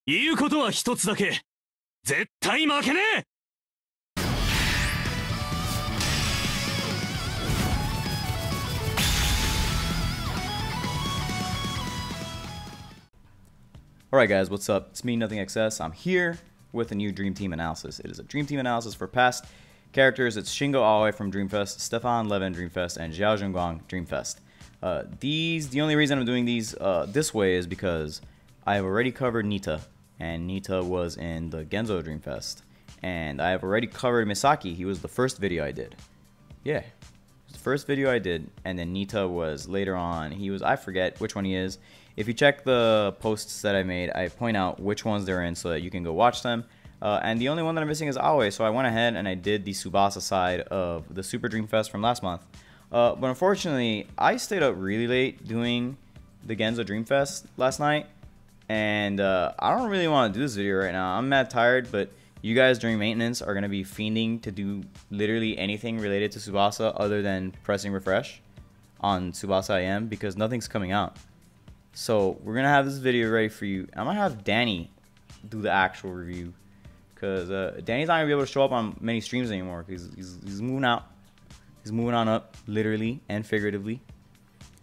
言うことは一つだけ。絶対負けねえ。 Alright guys, what's up? It's me, Nothing XS. I'm here with a new Dream Team analysis. It is a Dream Team analysis for past characters. It's Shingo Aoi from Dreamfest, Stefan Levin Dreamfest, and Xiao Zhengguang Dreamfest. The only reason I'm doing these this way is because I have already covered Nita, and Nita was in the Genzo Dreamfest. And I have already covered Misaki. He was the first video I did. Yeah, it was the first video I did, and then Nita was later on. He was, I forget which one he is. If you check the posts that I made, I point out which ones they're in so that you can go watch them. And the only one that I'm missing is Aoi, so I went ahead and I did the Tsubasa side of the Super Dreamfest from last month. But unfortunately, I stayed up really late doing the Genzo Dreamfest last night. And I don't really want to do this video right now. I'm mad tired, but you guys during maintenance are going to be fiending to do literally anything related to Tsubasa other than pressing refresh on Tsubasa IM because nothing's coming out. So we're going to have this video ready for you. I might have Danny do the actual review because Danny's not going to be able to show up on many streams anymore because he's moving out. He's moving on up, literally and figuratively.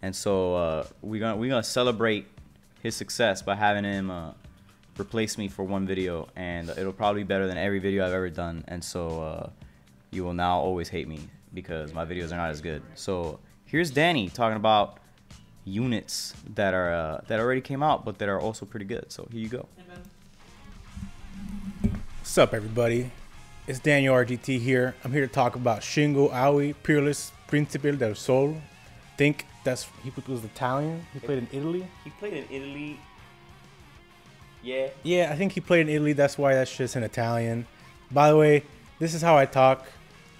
And so we're gonna celebrate his success by having him replace me for one video, and it'll probably be better than every video I've ever done. And so you will now always hate me because my videos are not as good. So here's Danny talking about units that are that already came out but that are also pretty good. So here you go. What's up, everybody? It's DanielRGT here. I'm here to talk about Shingo Aoi, Peerless Principe del Sol. Think that's he was Italian. He played in Italy. He played in Italy. Yeah. Yeah, I think he played in Italy. That's why that's just in Italian. By the way, this is how I talk.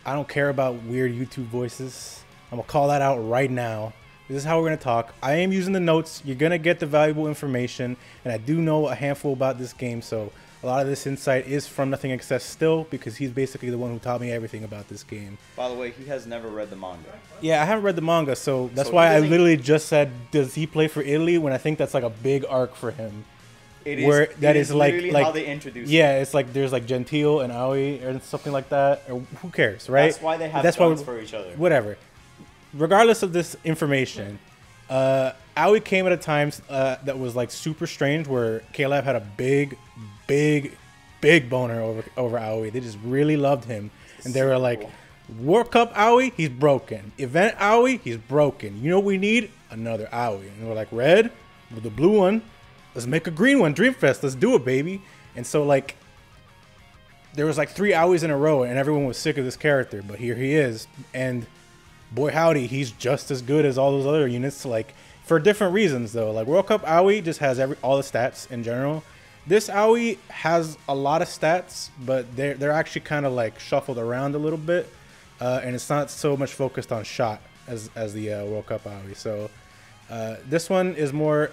I don't care about weird YouTube voices. I'm gonna call that out right now. This is how we're gonna talk. I am using the notes. You're gonna get the valuable information, and I do know a handful about this game, so a lot of this insight is from Nothing XS still, because he's basically the one who taught me everything about this game. By the way, he has never read the manga. Yeah, I haven't read the manga, so that's why I literally just said, does he play for Italy, when I think that's like a big arc for him. It is like how they introduce yeah, it's like there's like Gentile and Aoi or something like that. Or who cares, right? That's why they have guns for each other. Whatever. Regardless of this information, Aoi came at a time that was like super strange, where K-Lab had a big boner over Aoi. They just really loved him, and they were like, World Cup Aoi, he's broken. Event Aoi, he's broken. You know what we need? Another Aoi. And we're like, red with the blue one. Let's make a green one. Dreamfest. Let's do it, baby. And so like, there was like 3 Aois in a row, and everyone was sick of this character. But here he is, and boy howdy, he's just as good as all those other units. Like, for different reasons though. Like, World Cup Aoi just has all the stats in general. This Aoi has a lot of stats, but they're actually kind of like shuffled around a little bit, and it's not so much focused on shot as the World Cup Aoi. So this one is more,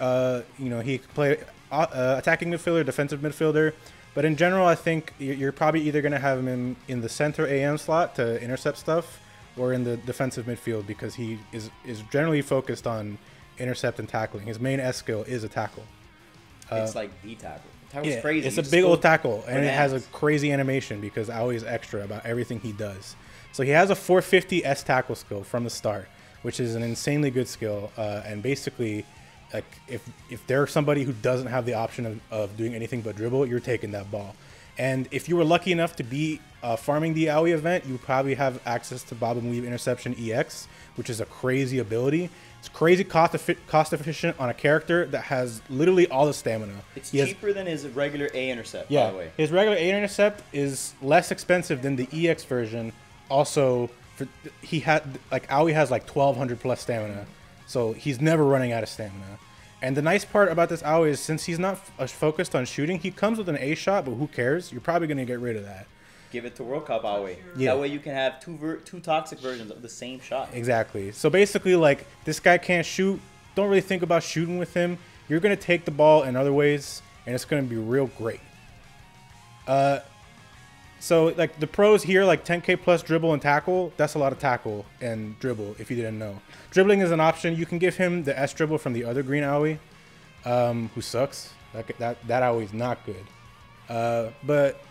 you know, he can play attacking midfielder, defensive midfielder, but in general, I think you're probably either going to have him in the center AM slot to intercept stuff, or in the defensive midfield, because he is generally focused on intercept and tackling. His main S skill is a tackle. It's like the tackle. Tackle's Yeah, crazy. it's a big old tackle, and it has a crazy animation because Aoi is extra about everything he does. So he has a 450 S tackle skill from the start, which is an insanely good skill. And basically, like if there's somebody who doesn't have the option of doing anything but dribble, you're taking that ball. And if you were lucky enough to be farming the Aoi event, you probably have access to Bob and Weave Interception EX, which is a crazy ability. It's crazy cost efficient on a character that has literally all the stamina. It's cheaper than his regular A intercept, yeah, by the way. His regular A intercept is less expensive than the EX version. Also, he had like Aoi has like 1200 plus stamina, so he's never running out of stamina. And the nice part about this Aoi is, since he's not focused on shooting, he comes with an A shot, but who cares? You're probably gonna get rid of that. Give it to World Cup Aoi. Yeah. That way you can have two toxic versions of the same shot. Exactly. So basically, like, this guy can't shoot. Don't really think about shooting with him. You're going to take the ball in other ways, and it's going to be real great. So, like, the pros here, like 10K plus dribble and tackle, that's a lot of tackle and dribble, if you didn't know. Dribbling is an option. You can give him the S dribble from the other green Aoi, who sucks. That Aoi is not good. But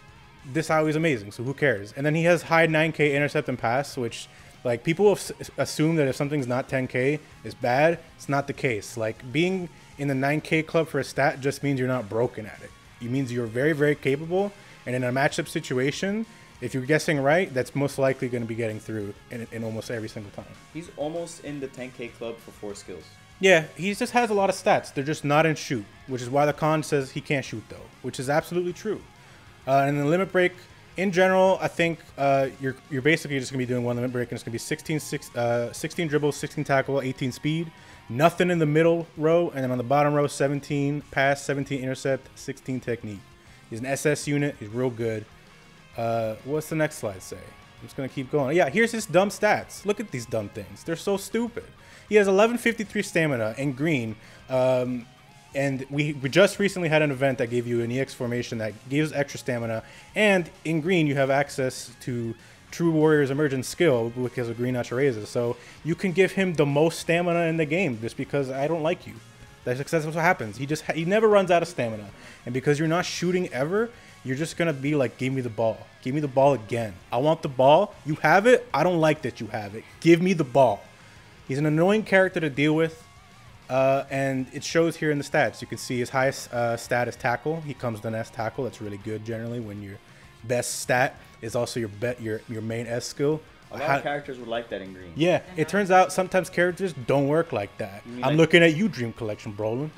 this Aoi is amazing, so who cares? And then he has high 9k intercept and pass, which like people assume that if something's not 10k is bad. It's not the case. Like being in the 9k club for a stat just means you're not broken at it. It means you're very, very capable. And in a matchup situation, if you're guessing right, that's most likely going to be getting through in almost every single time. He's almost in the 10k club for 4 skills. Yeah, he just has a lot of stats. They're just not in shoot, which is why the con says he can't shoot, though, which is absolutely true. And the limit break, in general, I think you're basically just going to be doing one limit break, and it's going to be 16 dribbles, 16 tackle, 18 speed. Nothing in the middle row, and then on the bottom row, 17 pass, 17 intercept, 16 technique. He's an SS unit. He's real good. What's the next slide say? I'm just going to keep going. Yeah, here's his dumb stats. Look at these dumb things. They're so stupid. He has 1153 stamina in green. And we just recently had an event that gave you an EX formation that gives extra stamina. And in green, you have access to True Warrior's Emergent skill because of green Achireza. So you can give him the most stamina in the game just because I don't like you. That's what happens. He never runs out of stamina. And because you're not shooting ever, you're just going to be like, give me the ball. Give me the ball again. I want the ball. You have it. I don't like that you have it. Give me the ball. He's an annoying character to deal with. And it shows here in the stats. You can see his highest stat is tackle. He comes with an S tackle. That's really good generally when your best stat is also your main S skill. A lot of characters would like that in green. Yeah, it turns out sometimes characters don't work like that. I'm looking at you, Dream Collection, Brolin.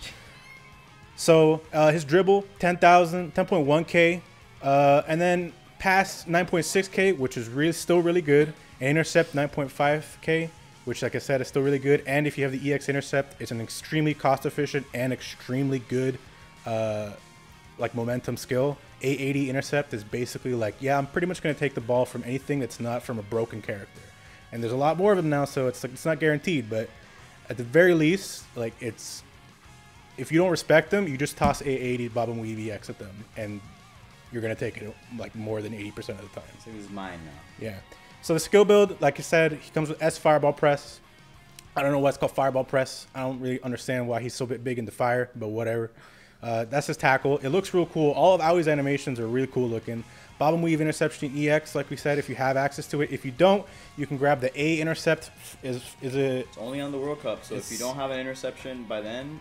So his dribble, 10,000, 10.1k. And then pass, 9.6k, which is still really good. And intercept, 9.5k. Which, like I said, is still really good. And if you have the EX intercept, it's an extremely cost-efficient and extremely good like momentum skill. 880 intercept is basically like, yeah, I'm pretty much going to take the ball from anything that's not from a broken character. And there's a lot more of them now, so it's like it's not guaranteed. But at the very least, like it's if you don't respect them, you just toss 880 Bob and Weave EX at them, and you're going to take it like more than 80% of the time. So he's mine now. Yeah. So the skill build, like I said, he comes with S Fireball Press. I don't know why it's called Fireball Press. I don't really understand why he's so big into fire, but whatever. That's his tackle. It looks real cool. All of Aoi's animations are really cool looking. Bob and Weave Interception EX, like we said, if you have access to it. If you don't, you can grab the A Intercept. It's only on the World Cup, so if you don't have an interception by then,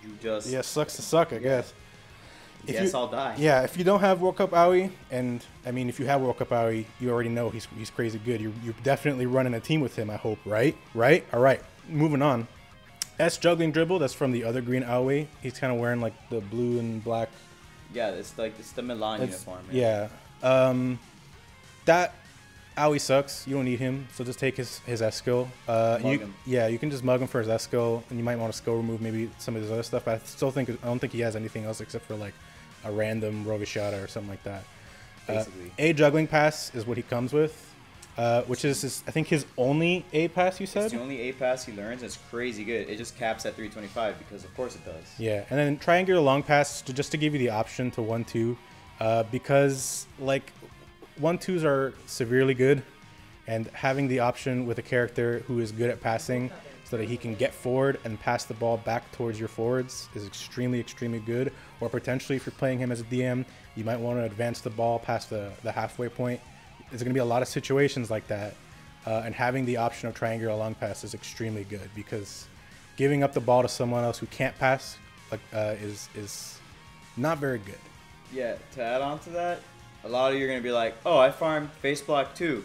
you just... Yeah, sucks to suck, I guess. Yes, I'll die. Yeah, if you don't have World Cup Aoi, and I mean, if you have World Cup Aoi, you already know he's crazy good. You're definitely running a team with him, I hope, right? Right? All right, moving on. S Juggling Dribble, that's from the other green Aoi. He's kind of wearing like the blue and black. Yeah, it's the Milan uniform. Yeah. That Aoi sucks. You don't need him, so just take his S skill. Yeah, you can just mug him for his S skill, and you might want to skill remove maybe some of his other stuff. But I don't think he has anything else except for like a random Rogashada or something like that. A Juggling Pass is what he comes with, which is I think his only A pass. You said it's the only A pass he learns. It's crazy good. It just caps at 325 because of course it does. Yeah, and then Triangular Long Pass just to give you the option to 1-2, because like 1-2s are severely good, and having the option with a character who is good at passing so that he can get forward and pass the ball back towards your forwards is extremely, extremely good. Or potentially if you're playing him as a DM, you might want to advance the ball past the halfway point. There's going to be a lot of situations like that, and having the option of Triangular Long Pass is extremely good because giving up the ball to someone else who can't pass is not very good. Yeah, to add on to that, a lot of you are going to be like, oh, I farmed face block too.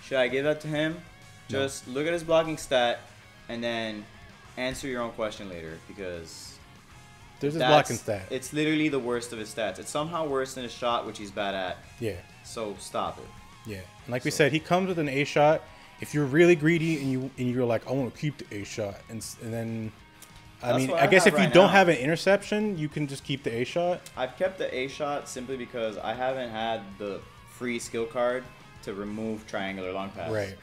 Should I give that to him? Just look at his blocking stat and then answer your own question later because there's his blocking stat. It's literally the worst of his stats. It's somehow worse than his shot, which he's bad at. Yeah. So stop it. Yeah. And like we said, he comes with an A shot. If you're really greedy and you're like, I want to keep the A shot, and then I guess if you don't have an interception, you can just keep the A shot. I've kept the A shot simply because I haven't had the free skill card to remove Triangular Long Pass. Right.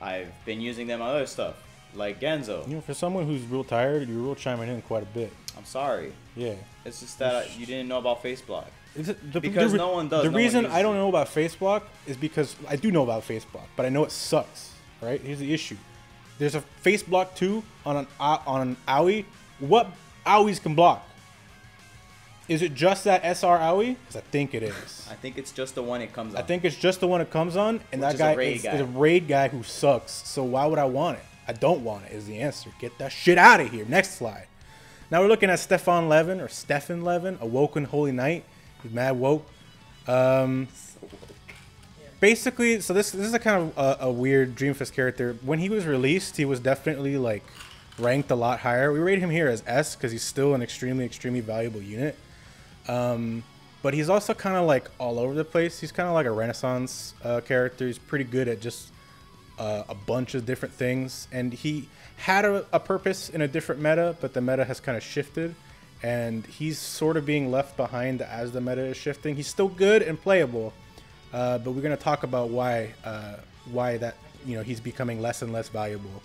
I've been using them on other stuff, like Genzo. You know, for someone who's real tired, you're real chiming in quite a bit. I'm sorry. Yeah. It's just that you didn't know about face block. Because no one does. The reason I don't know about face block is because I do know about face block, but I know it sucks. Right? Here's the issue. There's a face block 2 on an Aoi. What Aois can block? Is it just that SR Aoi? Because I think it is. I think it's just the one it comes on. I think it's just the one it comes on, and Which that guy is is a raid guy who sucks. So why would I want it? I don't want it is the answer. Get that shit out of here. Next slide. Now we're looking at Stefan Levin, or Stefan Levin, Awoken Holy Knight. He's mad woke. Basically, so this is a kind of a weird Dreamfest character. When he was released, he was definitely like ranked a lot higher. We rate him here as S because he's still an extremely valuable unit. But he's also kind of like all over the place. He's kind of like a Renaissance character. He's pretty good at just a bunch of different things. And he had a purpose in a different meta, but the meta has kind of shifted. And he's sort of being left behind as the meta is shifting. He's still good and playable, but we're going to talk about why that, you know, he's becoming less and less valuable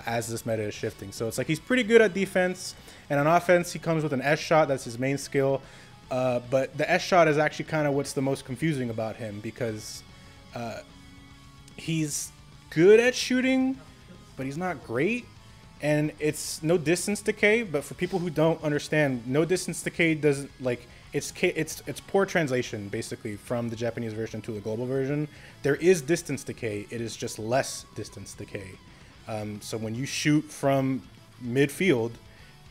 as this meta is shifting. So it's like he's pretty good at defense, and on offense he comes with an S shot. That's his main skill. But the S shot is actually kind of what's the most confusing about him, because he's good at shooting, but he's not great. And it's no distance decay, but for people who don't understand, no distance decay doesn't, like, it's poor translation basically from the Japanese version to the global version. There is distance decay, it is just less distance decay. So when you shoot from midfield,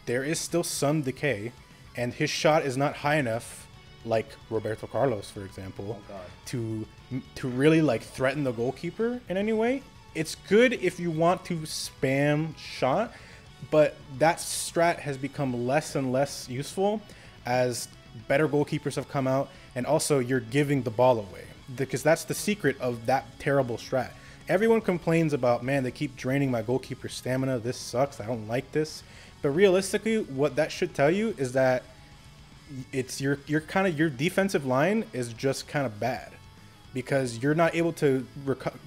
there is still some decay, and his shot is not high enough, like Roberto Carlos, for example, to really like threaten the goalkeeper in any way. It's good if you want to spam shot, but that strat has become less and less useful as better goalkeepers have come out, and also you're giving the ball away, because that's the secret of that terrible strat. Everyone complains about, man, they keep draining my goalkeeper stamina, this sucks, I don't like this. But realistically, what that should tell you is that it's your defensive line is just kind of bad, because you're not able to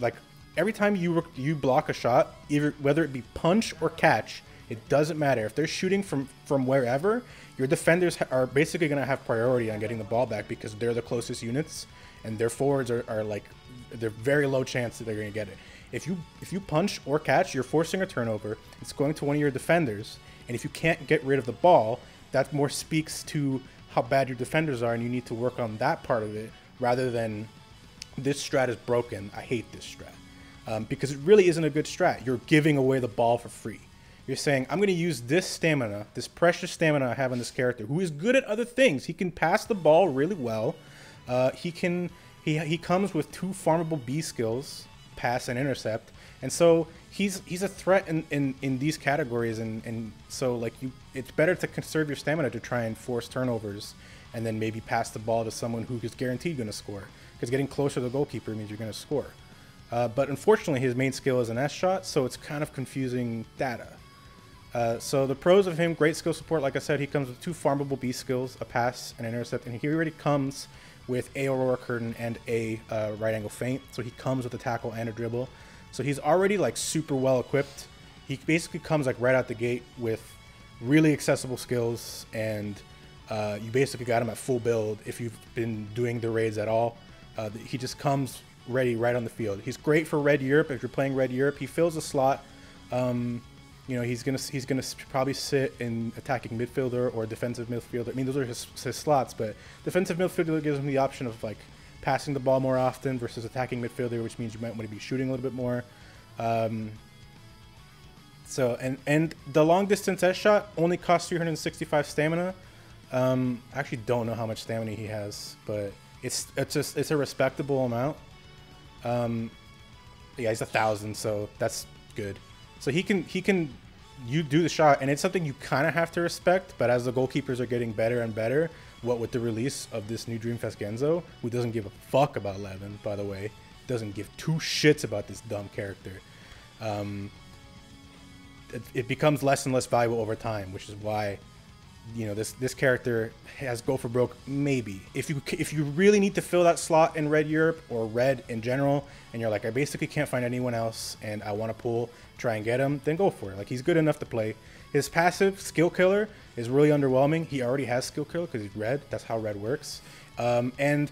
like every time you block a shot, either whether it be punch or catch, it doesn't matter. If they're shooting from wherever, your defenders are basically going to have priority on getting the ball back, because they're the closest units, and their forwards are like, they're very low chance that they're going to get it. If you punch or catch, you're forcing a turnover. It's going to one of your defenders, and if you can't get rid of the ball, that more speaks to how bad your defenders are, and you need to work on that part of it rather than this strat is broken. I hate this strat. Because it really isn't a good strat. You're giving away the ball for free. You're saying, I'm going to use this stamina, this precious stamina I have on this character, who is good at other things. He can pass the ball really well. He comes with 2 farmable B skills, pass and intercept, and so he's a threat in these categories. And so like it's better to conserve your stamina to try and force turnovers, and then maybe pass the ball to someone who is guaranteed going to score. Because getting closer to the goalkeeper means you're going to score. But unfortunately, his main skill is an S shot, so it's kind of confusing data. So the pros of him: great skill support. Like I said, he comes with 2 farmable B skills, a pass and an intercept, and he already comes with a Aurora Curtain and a right angle feint. So he comes with a tackle and a dribble. So he's already like super well equipped. He basically comes like right out the gate with really accessible skills, and you basically got him at full build if you've been doing the raids at all. He just comes ready right on the field. He's great for Red Europe. If you're playing Red Europe, he fills a slot. You know, he's gonna probably sit in attacking midfielder or defensive midfielder. I mean, those are his slots, but defensive midfielder gives him the option of like passing the ball more often versus attacking midfielder, which means you might want to be shooting a little bit more. So and the long distance S shot only costs 365 stamina. I actually don't know how much stamina he has, but it's a respectable amount. Yeah, he's 1,000, so that's good. So he can you do the shot, and it's something you kind of have to respect. But as the goalkeepers are getting better and better, what with the release of this new Dreamfest Genzo, who doesn't give a fuck about Levin, by the way, doesn't give 2 shits about this dumb character, it becomes less and less valuable over time, which is why, you know, this character has go for broke. Maybe if you really need to fill that slot in Red Europe or Red in general, and you're like, I basically can't find anyone else and I want to try and get him, then go for it. Like, he's good enough to play. His passive Skill Killer is really underwhelming. He already has Skill Killer because he's Red. That's how Red works. And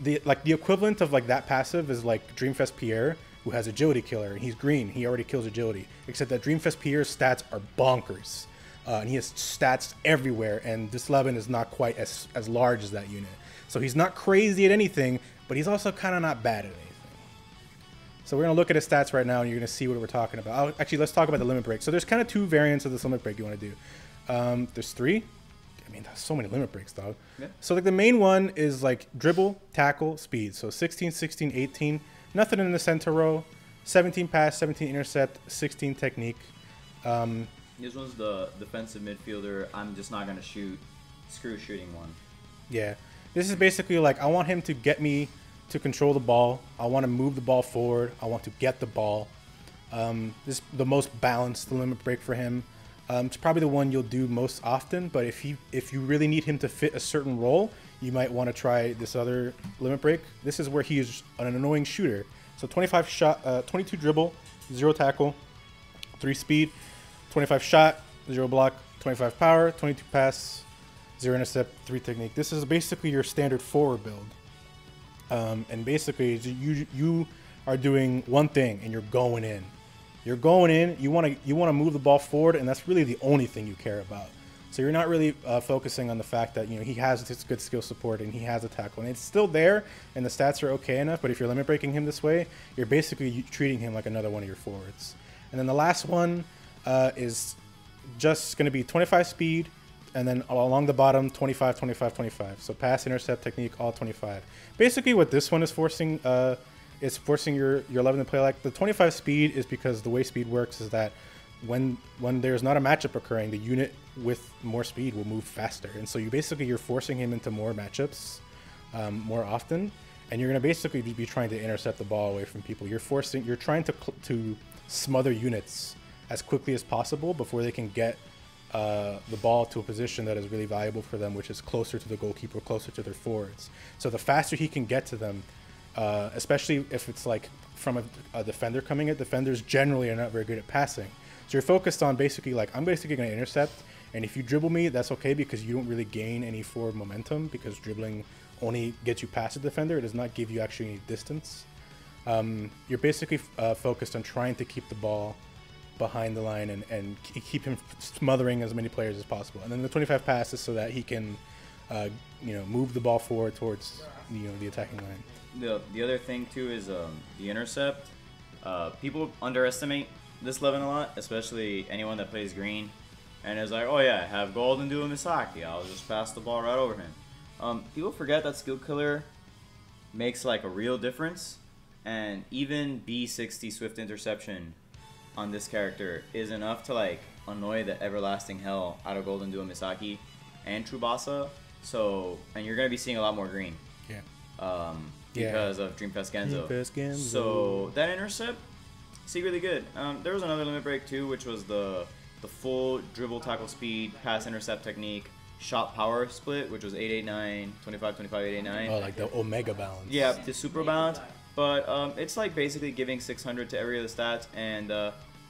the equivalent of like that passive is like Dreamfest Pierre, who has Agility Killer, and he's green. He already kills Agility, except that Dreamfest Pierre's stats are bonkers. and he has stats everywhere. And this Levin is not quite as large as that unit, so he's not crazy at anything, but he's also kind of not bad at anything. So we're gonna look at his stats right now, and you're gonna see what we're talking about. Actually, let's talk about the limit break. So there's kind of 2 variants of this limit break you want to do. There's 3. I mean, there's so many limit breaks, dog. Yeah. So like the main one is like dribble, tackle, speed. So 16, 16, 18. Nothing in the center row. 17 pass, 17 intercept, 16 technique. This one's the defensive midfielder. I'm just not gonna shoot. Screw shooting one. Yeah. This is basically like I want him to get me to control the ball. I want to move the ball forward. I want to get the ball. This is the most balanced limit break for him. It's probably the one you'll do most often, but if you really need him to fit a certain role, you might want to try this other limit break. This is where he is an annoying shooter. So 25 shot, 22 dribble, 0 tackle, 3 speed, 25 shot, 0 block, 25 power, 22 pass, 0 intercept, 3 technique. This is basically your standard forward build. And basically you are doing one thing and you're going in. You're going in. You want to move the ball forward, and that's really the only thing you care about. So you're not really focusing on the fact that he has this good skill support and he has a tackle, and it's still there, and the stats are okay enough. But if you're limit breaking him this way, you're basically treating him like another one of your forwards. And then the last one is just going to be 25 speed, and then along the bottom 25, 25, 25. So pass, intercept, technique, all 25. Basically, what this one is forcing. It's forcing your Levin to play like the 25 speed is because the way speed works is that when there's not a matchup occurring, the unit with more speed will move faster, and so you're forcing him into more matchups more often, and you're gonna basically be trying to intercept the ball away from people. You're trying to smother units as quickly as possible before they can get the ball to a position that is really valuable for them, which is closer to the goalkeeper, closer to their forwards. So the faster he can get to them. Especially if it's like from a defender coming at, defenders generally are not very good at passing. So you're focused on basically like, I'm basically going to intercept, and if you dribble me, that's okay because you don't really gain any forward momentum because dribbling only gets you past the defender. It does not give you actually any distance. You're basically focused on trying to keep the ball behind the line and keep him smothering as many players as possible. And then the 25 passes so that he can move the ball forward towards the attacking line. The other thing too is the intercept. People underestimate this Levin a lot, especially anyone that plays green, and is like, oh yeah, have gold and do a Misaki. I'll just pass the ball right over him. People forget that skill killer makes like a real difference, and even B60 swift interception on this character is enough to like annoy the everlasting hell out of gold and do a Misaki and Tsubasa. So, and you're gonna be seeing a lot more green. Yeah. Because of Dreamfest Genzo. So that intercept, see really good. There was another limit break too, which was the full dribble, tackle, speed, pass, intercept technique, shot power split, which was 889, 25, 25, 889. Oh, like the Omega balance. Yeah, the super balance. But it's like basically giving 600 to every of the stats. And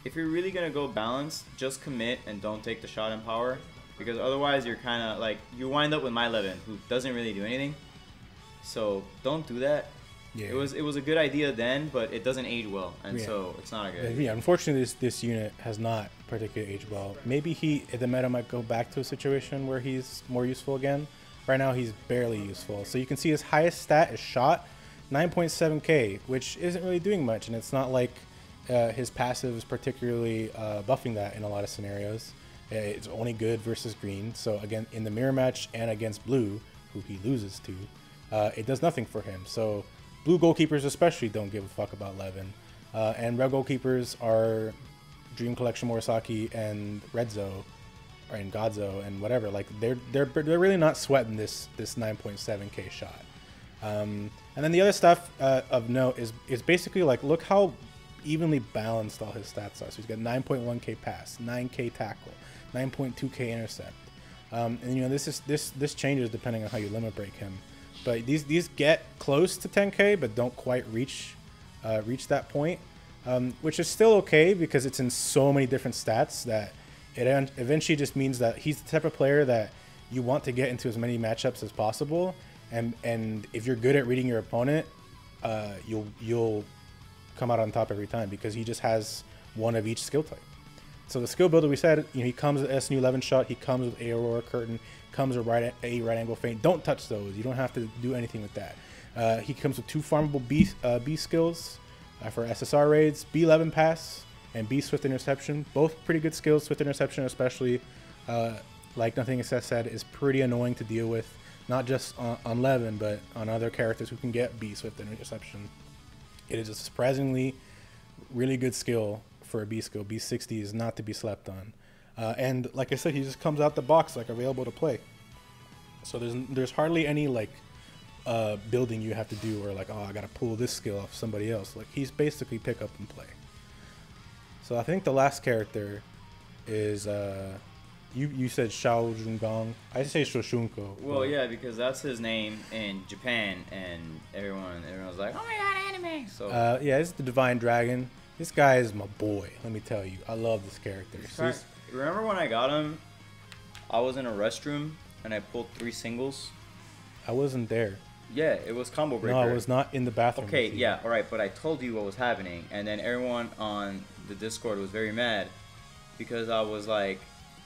if you're really gonna go balanced, just commit and don't take the shot and power, because otherwise you're kind of like you wind up with my Levin, who doesn't really do anything. So don't do that. Yeah. It was a good idea then, but it doesn't age well, and so it's not a good idea. Yeah, unfortunately, this unit has not particularly aged well. Maybe the meta might go back to a situation where he's more useful again. Right now, he's barely useful. So you can see his highest stat is shot, 9.7k, which isn't really doing much, and it's not like his passive is particularly buffing that in a lot of scenarios. It's only good versus green. So again, in the mirror match and against blue, who he loses to, it does nothing for him. So blue goalkeepers especially don't give a fuck about Levin. And red goalkeepers are Dream Collection Murasaki and Redzo, and Godzo and whatever. Like they're really not sweating this 9.7k shot. And then the other stuff of note is basically like, look how evenly balanced all his stats are. So he's got 9.1k pass, 9k tackle, 9.2k intercept. And this changes depending on how you limit break him. But these get close to 10k, but don't quite reach that point, which is still okay because it's in so many different stats that it eventually just means that he's the type of player that you want to get into as many matchups as possible. And if you're good at reading your opponent, you'll come out on top every time because he just has one of each skill type. So the skill builder, we said, he comes with SNU Levin shot, he comes with a Aurora curtain, comes with right angle feint. Don't touch those. You don't have to do anything with that. He comes with 2 farmable B skills for SSR raids, B Levin pass, and B swift interception. Both pretty good skills. Swift interception, especially, like Nothing Excess said, is pretty annoying to deal with. Not just on Levin, but on other characters who can get B swift interception. It is a surprisingly really good skill for a B skill. B60 is not to be slept on. And like I said, he just comes out the box like available to play. So there's hardly any like building you have to do or like, oh, I gotta pull this skill off somebody else. Like he's basically pick up and play. So I think the last character is you said Xiao Zhonggang. I say Shoshunko. Well, yeah, because that's his name in Japan, and everyone's like, oh my god, anime. So yeah, it's the Divine Dragon. This guy is my boy. Let me tell you, I love this character. Remember when I got him? I was in a restroom and I pulled 3 singles. I wasn't there. Yeah, it was combo breaker. No, I was not in the bathroom. Okay, yeah, all right, but I told you what was happening, and then everyone on the Discord was very mad because I was like,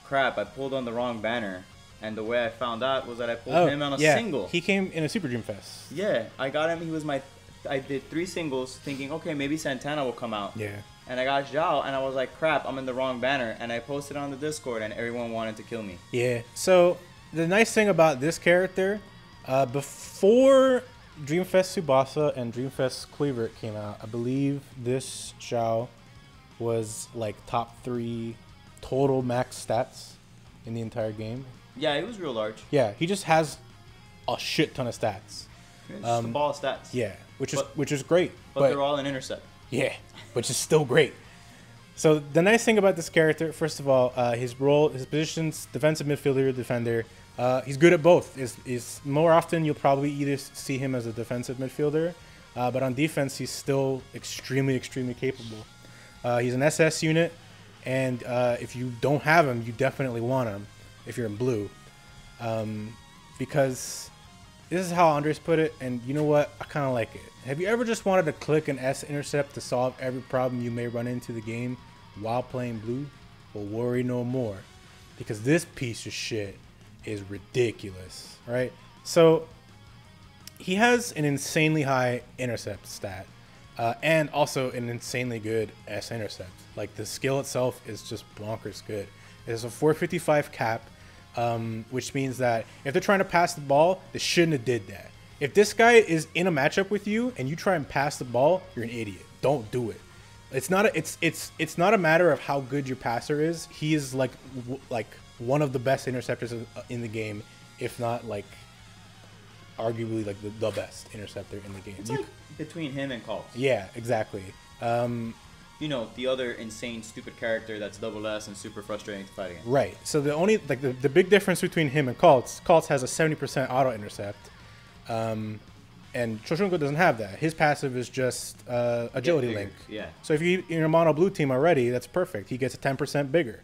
crap, I pulled on the wrong banner, and the way I found out was that I pulled him on a single. He came in a Super Dreamfest. Yeah, I got him. He was I did 3 singles, thinking, okay, maybe Santana will come out. Yeah. And I got Xiao, and I was like, crap, I'm in the wrong banner, and I posted on the Discord, and everyone wanted to kill me. Yeah. So the nice thing about this character, before Dreamfest Tsubasa and Dreamfest Cleaver came out, I believe this Xiao was like top 3 total max stats in the entire game. Yeah, it was real large. Yeah, he just has a shit ton of stats. It's just a ball of stats. Yeah, which is great. But they're all in intercept. Yeah, which is still great. So the nice thing about this character, first of all, his role, his positions, defensive midfielder, defender. He's good at both. Is more often you'll probably either see him as a defensive midfielder, but on defense he's still extremely capable. He's an SS unit, and if you don't have him, you definitely want him if you're in blue, because this is how Andres put it, and you know what? I kind of like it. Have you ever just wanted to click an S intercept to solve every problem you may run into the game while playing blue? Well, worry no more, because this piece of shit is ridiculous, right? So he has an insanely high intercept stat, and also an insanely good S intercept. Like the skill itself is just bonkers good. It's a 455 cap, which means that if they're trying to pass the ball, they shouldn't have did that. If this guy is in a matchup with you and you try and pass the ball, you're an idiot. Don't do it. It's not a matter of how good your passer is. He is like one of the best interceptors in the game, if not like arguably like the best interceptor in the game. It's like between him and Calls. Yeah, exactly. You know, the other insane stupid character that's double S and super frustrating to fight against. Right. So the only the big difference between him and Calls has a 70% auto intercept. And Shoshunko doesn't have that. His passive is just agility link. Yeah. So if you're in a mono blue team already, that's perfect. He gets a 10% bigger,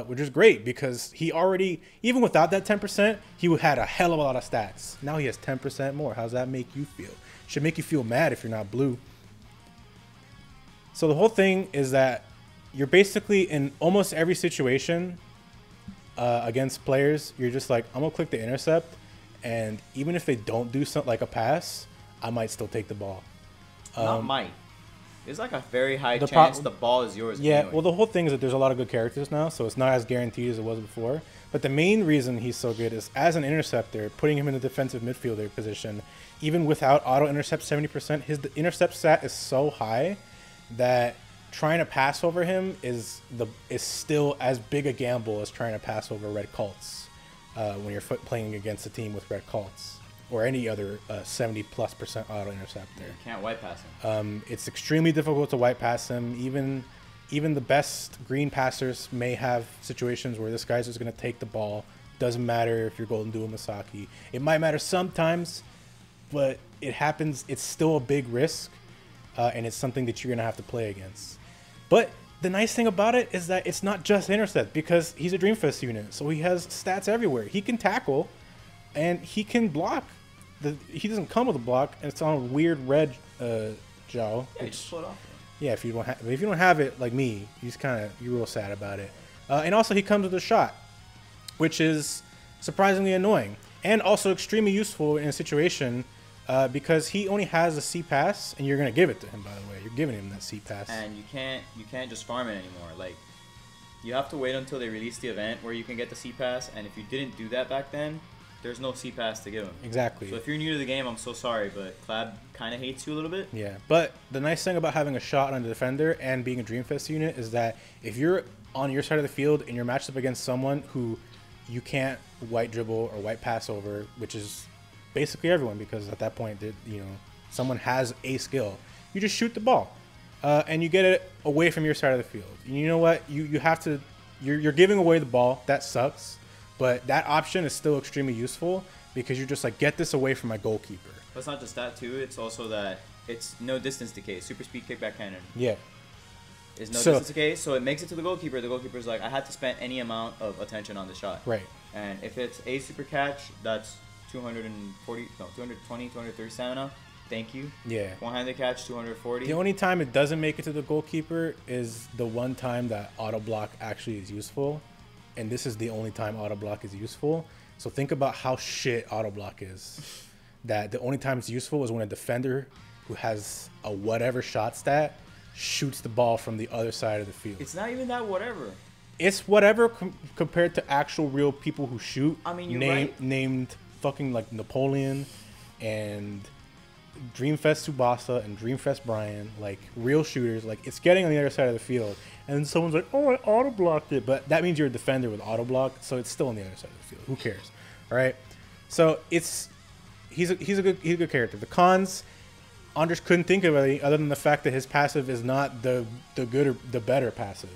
which is great because he already, even without that 10%, he had a hell of a lot of stats. Now he has 10% more. How does that make you feel? Should make you feel mad if you're not blue. So the whole thing is that you're basically in almost every situation against players, you're just like, I'm gonna click the intercept. And even if they don't do something like a pass, I might still take the ball. Not might. It's like a very high chance the ball is yours. Yeah, anyway. well, the whole thing is that there's a lot of good characters now, so it's not as guaranteed as it was before. But the main reason he's so good is as an interceptor, putting him in the defensive midfielder position, even without auto intercept 70%, his intercept stat is so high that trying to pass over him is still as big a gamble as trying to pass over red Cults. When you're playing against a team with red Cults or any other 70+% auto interceptor. You can't white pass him. It's extremely difficult to white pass him. Even the best green passers may have situations where this guy's just going to take the ball. Doesn't matter if you're Golden Duo Masaki. It might matter sometimes, but it happens. It's still a big risk, and it's something that you're going to have to play against. But the nice thing about it is that it's not just intercept because he's a Dreamfest unit, so he has stats everywhere. He can tackle, and he can block. He doesn't come with a block, and it's on a weird red Xiao. Yeah, just pull it off. Yeah, if you don't have it like me, you're real sad about it. And also he comes with a shot, which is surprisingly annoying and also extremely useful in a situation because he only has a C pass, and you're gonna give it to him. By the way, you're giving him that C pass. And you can't just farm it anymore. Like, you have to wait until they release the event where you can get the C pass. And if you didn't do that back then, there's no C pass to give him. Exactly. So if you're new to the game, I'm so sorry, but Clab kind of hates you a little bit. Yeah, but the nice thing about having a shot on the defender and being a Dreamfest unit is that if you're on your side of the field and you're matched up against someone who you can't white dribble or white pass over, which is basically everyone, because at that point, someone has a skill, you just shoot the ball and you get it away from your side of the field. And you know what? You're giving away the ball. That sucks. But that option is still extremely useful because you're just like, get this away from my goalkeeper. But it's not just that too. It's also that it's no distance decay. Super speed kickback cannon. Yeah. Is no distance decay, so it makes it to the goalkeeper. The goalkeeper's like, I had to spend any amount of attention on the shot. Right. And if it's a super catch, that's 220, 230 stamina. Thank you. Yeah. One-handed catch, 240. The only time it doesn't make it to the goalkeeper is the one time that auto block actually is useful. And this is the only time auto block is useful. So think about how shit auto block is. That the only time it's useful is when a defender who has a whatever shot stat shoots the ball from the other side of the field. It's not even that whatever. It's whatever compared to actual real people who shoot. I mean, you're right. Named fucking like Napoleon and Dreamfest Tsubasa and Dreamfest Brian, like real shooters. Like, it's getting on the other side of the field, and then someone's like, "Oh, I auto blocked it," but that means you're a defender with auto block, so it's still on the other side of the field. Who cares? All right. So he's a good character. The cons, Anders couldn't think of any other than the fact that his passive is not the good or the better passive.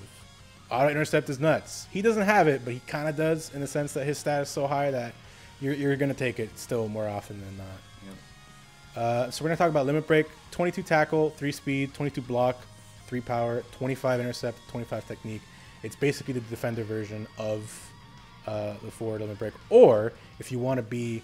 Auto intercept is nuts. He doesn't have it, but he kind of does in the sense that his stat is so high that you're gonna take it still more often than not. So we're going to talk about limit break: 22 tackle, 3 speed, 22 block, 3 power, 25 intercept, 25 technique. It's basically the defender version of the forward limit break. Or if you want to be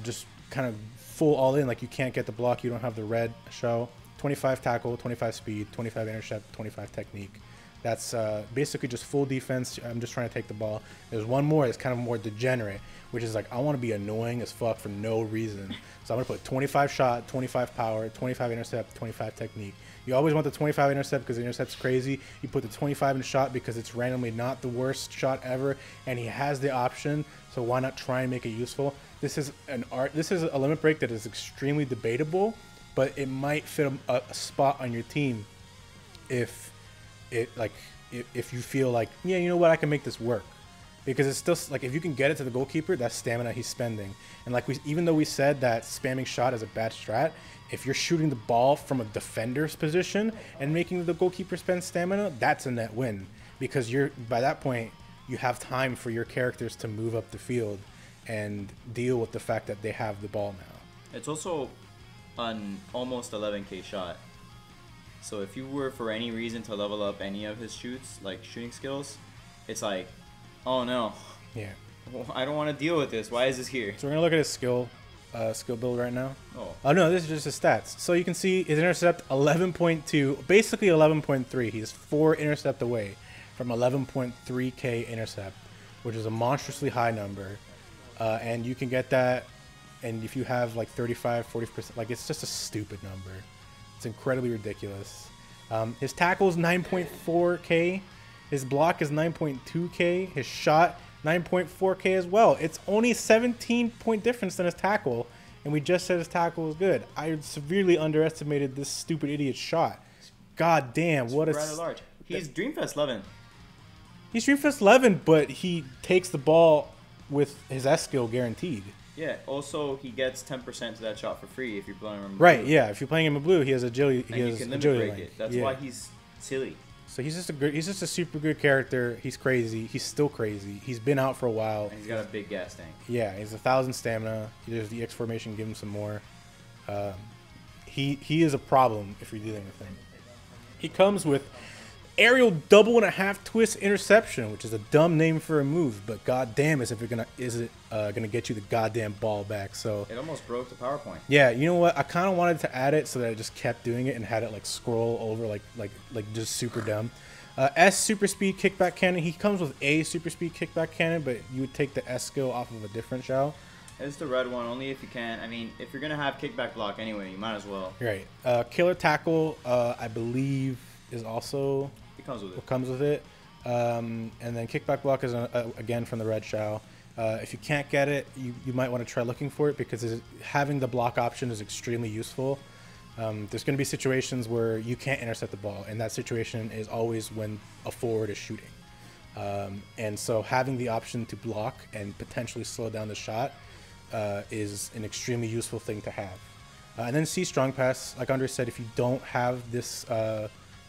just kind of full all in, like you can't get the block, you don't have the red show, 25 tackle, 25 speed, 25 intercept, 25 technique. That's basically just full defense. I'm just trying to take the ball. There's one more that's kind of more degenerate, which is like, I want to be annoying as fuck for no reason. So I'm going to put 25 shot, 25 power, 25 intercept, 25 technique. You always want the 25 intercept because the intercept's crazy. You put the 25 in shot because it's randomly not the worst shot ever, and he has the option, so why not try and make it useful? This is a limit break that is extremely debatable, but it might fit a spot on your team if you feel like, yeah, you know what, I can make this work. Because it's still like, if you can get it to the goalkeeper, that's stamina he's spending. And like even though we said that spamming shot is a bad strat, if you're shooting the ball from a defender's position and making the goalkeeper spend stamina, that's a net win. Because by that point, you have time for your characters to move up the field and deal with the fact that they have the ball now. It's also an almost 11k shot. So if you were for any reason to level up any of his shoots, like shooting skills, it's like, oh no. Yeah. I don't want to deal with this. Why is this here? So we're gonna look at his skill build right now. Oh no, this is just his stats. So you can see his intercept 11.2, basically 11.3. He's 4 intercept away from 11.3k intercept, which is a monstrously high number. And you can get that, and if you have like 35, 40%, like it's just a stupid number. It's incredibly ridiculous. His tackle is 9.4k. His block is 9.2k. His shot 9.4k as well. It's only 17 point difference than his tackle, and we just said his tackle was good. I severely underestimated this stupid idiot's shot. God damn, what a... rather large. He's Dreamfest Levin. He's Dreamfest Levin, but he takes the ball with his S skill guaranteed. Yeah, also he gets 10% to that shot for free if you're playing him in right, blue. Yeah, if you're playing him in blue, he has agility. And you can limit break it. That's why he's silly. So he's just a super good character. He's crazy. He's still crazy. He's been out for a while. And he's got a big gas tank. Yeah, he's 1,000 stamina. There's the X formation, give him some more. He is a problem if you're dealing with him. He comes with aerial double and a half twist interception, which is a dumb name for a move, but goddamn, is it gonna get you the goddamn ball back? So it almost broke the PowerPoint. Yeah, you know what? I kind of wanted to add it so that I just kept doing it and had it like scroll over like just super dumb. S super speed kickback cannon. He comes with a super speed kickback cannon, but you would take the S skill off of a different Xiao. It's the red one, only if you can. I mean, if you're gonna have kickback block anyway, you might as well. Right. Killer tackle, I believe, is also It comes with it. Comes with it. And then kickback block is again from the red Xiao. If you can't get it, you might want to try looking for it because having the block option is extremely useful. There's going to be situations where you can't intercept the ball, and that situation is always when a forward is shooting. And so having the option to block and potentially slow down the shot is an extremely useful thing to have. And then C strong pass, like Andre said, if you don't have this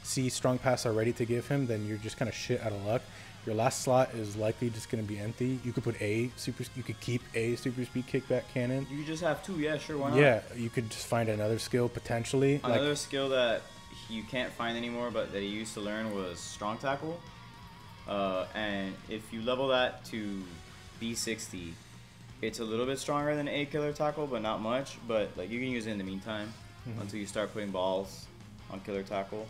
C strong pass already to give him, then you're just kind of shit out of luck. Your last slot is likely just going to be empty. You could put you could keep a super speed kickback cannon. You could just have two, yeah, sure, why not? Yeah, you could just find another skill potentially. Another skill that you can't find anymore, but that he used to learn was strong tackle. And if you level that to B60, it's a little bit stronger than a killer tackle, but not much. But like you can use it in the meantime until you start putting balls on killer tackle,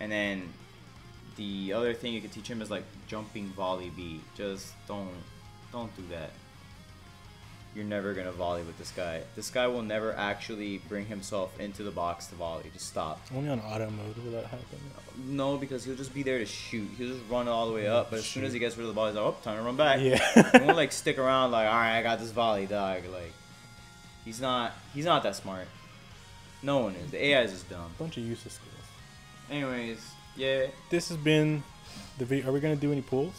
and then. The other thing you can teach him is like jumping volley B. Just don't do that. You're never gonna volley with this guy. This guy will never actually bring himself into the box to volley. Just stop. Only on auto mode will that happen. No, because he'll just be there to shoot. He'll just run all the way up, but as soon as he gets rid of the ball, he's like, oh, time to run back. Yeah. He won't like stick around like, all right, I got this volley, dog. Like, he's not that smart. No one is. The AI is just dumb. Bunch of useless skills. Anyways. Yeah. This has been the video. Are we gonna do any pools?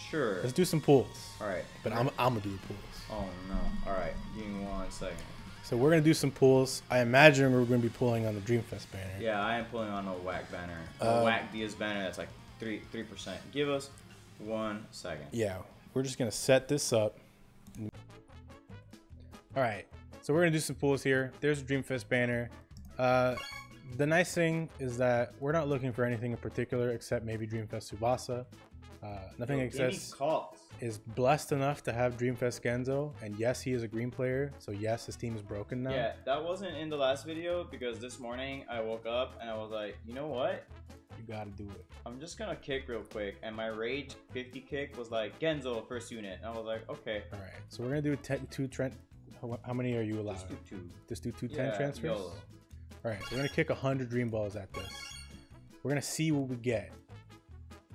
Sure. Let's do some pools. All right. But I'm gonna do the pools. Oh no. All right. Give me 1 second. So we're gonna do some pools. I imagine we're gonna be pulling on the Dreamfest banner. Yeah, I am pulling on a whack banner. A whack Diaz banner that's like 3%. Give us 1 second. Yeah. We're just gonna set this up. All right. So we're gonna do some pools here. There's a Dreamfest banner. The nice thing is that we're not looking for anything in particular except maybe Dreamfest Tsubasa. Nothing Excess is blessed enough to have Dreamfest Genzo, and yes, he is a green player, so yes, his team is broken now. Yeah, that wasn't in the last video because this morning I woke up and I was like, you know what? You gotta do it. I'm just gonna kick real quick, and my Rage 50 kick was like, Genzo, first unit. And I was like, okay. Alright, so we're gonna do two Trent. How many are you allowed? Just do 2. Just do 2 10 transfers? YOLO. Alright, so we're gonna kick 100 dream balls at this. We're gonna see what we get.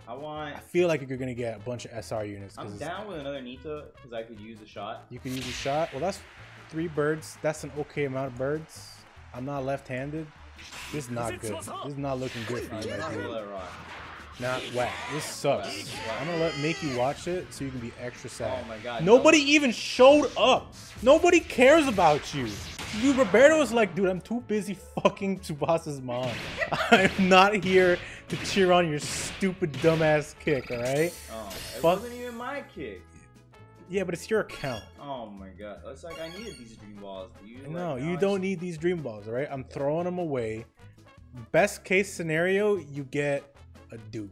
I feel like you're gonna get a bunch of SR units. I'm down with another Nita because I could use a shot. You could use a shot. Well, that's 3 birds. That's an okay amount of birds. I'm not left-handed. This is not good. This is not looking good for you, my dude. Not whack. This sucks. I'm gonna make you watch it so you can be extra sad. Oh my god. Nobody even showed up. Nobody cares about you. Dude, Roberto was like, dude, I'm too busy fucking Tsubasa's mom. I'm not here to cheer on your stupid dumbass kick, alright? Oh, it wasn't even my kick. Yeah, but it's your account. Oh my god. It's like I needed these dream balls. No, you don't need these dream balls, alright? I'm throwing them away. Best case scenario, you get a dupe.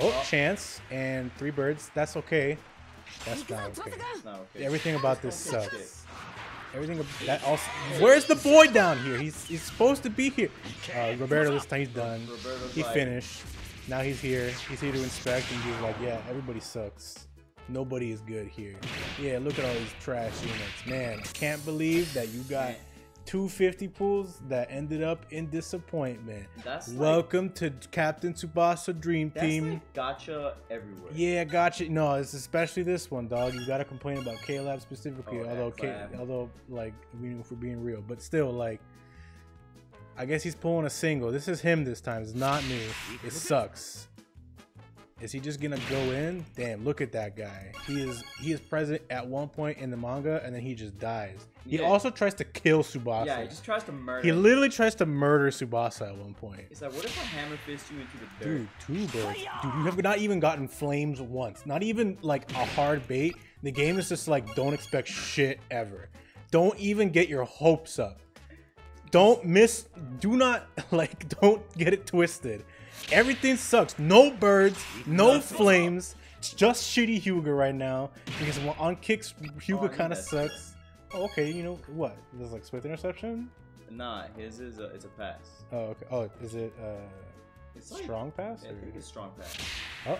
Oh, chance and 3 birds. That's okay. That's not okay. It's not okay. Everything about this sucks. Everything that also. Where's the boy down here? He's supposed to be here. Roberto, this time he's done. He finished. Now he's here. He's here to inspect and he's like, yeah, everybody sucks. Nobody is good here. Yeah, look at all these trash units. Man, I can't believe that you got 250 pools that ended up in disappointment. Welcome to Captain Tsubasa Dream Team. That's like Gacha everywhere. Yeah, Gacha. No, it's especially this one, dog. You gotta complain about K-Lab specifically. Although, like, if we're being real, but still, like, I guess he's pulling a single. This is him this time. It's not me. It sucks. Is he just gonna go in? Damn, look at that guy. He is present at one point in the manga and then he just dies. He also tries to kill Tsubasa. Yeah, he just tries to murder He literally tries to murder Tsubasa at one point. It's like, what if I hammer fist you into the dirt? Dude, 2 birds. Dude, you have not even gotten flames once. Not even like a hard bait. The game is just like, don't expect shit ever. Don't even get your hopes up. Don't get it twisted. Everything sucks. No birds, no flames. It's just shitty Hyuga right now. Because on kicks, Hyuga kind of sucks. Oh, okay, you know what? There's like Swift interception? Nah, his is it's a pass. Oh, okay. Oh, is it It's strong pass? I think it's strong pass. Oh,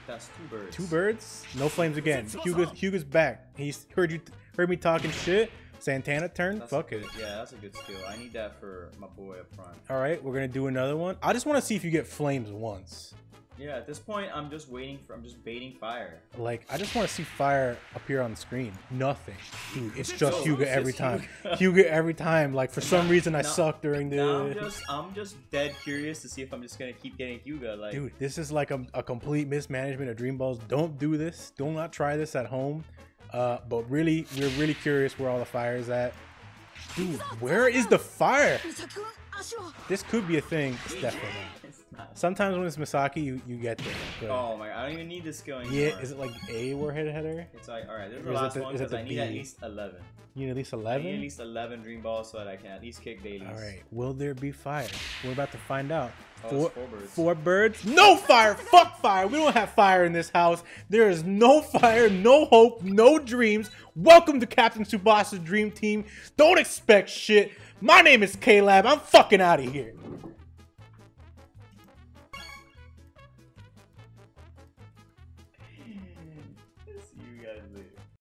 that's 2 birds. 2 birds? No flames again. Hyuga's back. He's heard me talking shit. Santana turn? That's Fuck it. Yeah, that's a good skill. I need that for my boy up front. Alright, we're gonna do another one. I just want to see if you get flames once. Yeah, at this point, I'm just baiting fire. Like, I just want to see fire appear on the screen. Nothing. Dude, it's just Hyuga every time. Hyuga every time. Like, for some reason, I suck during the... Now I'm just dead curious to see if I'm just gonna keep getting Hyuga. Like, dude, this is like a complete mismanagement of Dream Balls. Don't do this. Do not try this at home. But really, we're really curious where all the fire is at. Dude, where is the fire? This could be a thing. It's definitely not. Sometimes when it's Misaki, you get there. But oh my god, I don't even need this skill anymore. yeah, is it like A warhead header? It's like, alright, this is the last one because I need at least 11. You need at least I 11? need at least 11 Dream Balls so that I can at least kick dailies. Alright, will there be fire? We're about to find out. Oh, 4 birds. 4 birds? No fire! Fuck fire! We don't have fire in this house. There is no fire, no hope, no dreams. Welcome to Captain Tsubasa's Dream Team. Don't expect shit. My name is K-Lab. I'm fucking out of here.